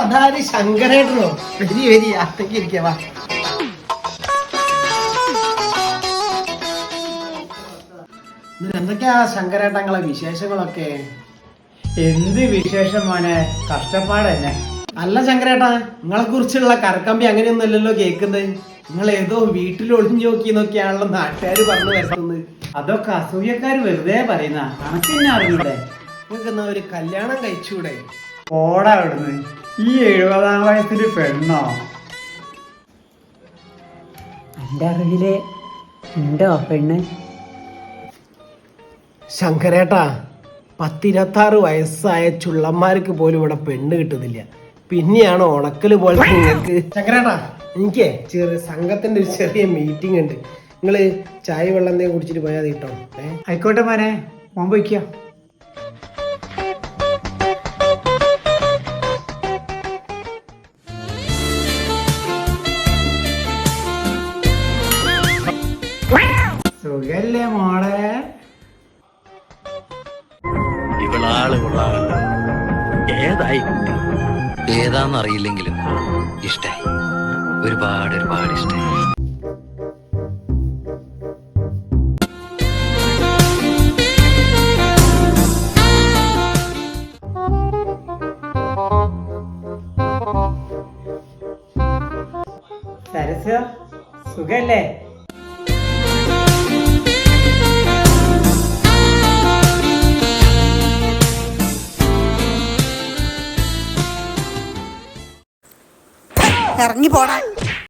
അതാര് ശങ്കരേട്ടനോ? വരി വരി അത്തേക്ക് ഇരിക്കവാ. എന്തൊക്കെയാ ശങ്കരേട്ടങ്ങളെ വിശേഷങ്ങളൊക്കെ? എന്ത് വിശേഷം മോനെ, കഷ്ടപ്പാടന്നെ. അല്ല ശങ്കരേട്ടാ, നിങ്ങളെ കുറിച്ചുള്ള കരക്കമ്പി അങ്ങനെയൊന്നും അല്ലല്ലോ കേൾക്കുന്നത്. നിങ്ങൾ ഏതോ വീട്ടിൽ ഒളിഞ്ഞു നോക്കിന്നൊക്കെയാണല്ലോ നാട്ടുകാർ പറഞ്ഞു വരുന്നത്. അതൊക്കെ അസൂയക്കാര് വെറുതെ പറയുന്ന, കണക്കിന്നെ അറിഞ്ഞൂടെ? നിങ്ങൾക്ക് എന്നാ ഒരു കല്യാണം കഴിച്ചൂടെ? ഓടാ അവിടുന്ന്. ഈ 70-ാം വയസ്സിൽ പെണ്ണോ? എൻ്റെ അറിവില് ഉണ്ടോ പെണ്ണ്? ശങ്കരേട്ടാ, 10-26 വയസ്സായ ചുള്ളന്മാർക്ക് പോലും ഇവിടെ പെണ്ണ് കിട്ടുന്നില്ല. പിന്നെയാണ് ഉണക്കല് പോലെ നിങ്ങൾക്ക്. ശങ്കരേട്ടാ, എനിക്ക് സംഘത്തിന്റെ ഒരു ചെറിയ മീറ്റിംഗ് ഉണ്ട്. നിങ്ങള് ചായ വെള്ളം എന്തെങ്കിലും കുടിച്ചിട്ട് പോയാൽ കേട്ടോ. ആയിക്കോട്ടെ മോനെ, മോൻ പോയിക്കോ. സുഖല്ലേ മോളെ? ഏതായി കുട്ടി ഏതാന്നറിയില്ലെങ്കിലും ഇഷ്ടായി, ഒരുപാട് ഒരുപാട് ഇഷ്ടായി. സരസ് സുഖല്ലേ? ഇറങ്ങി പോടാ.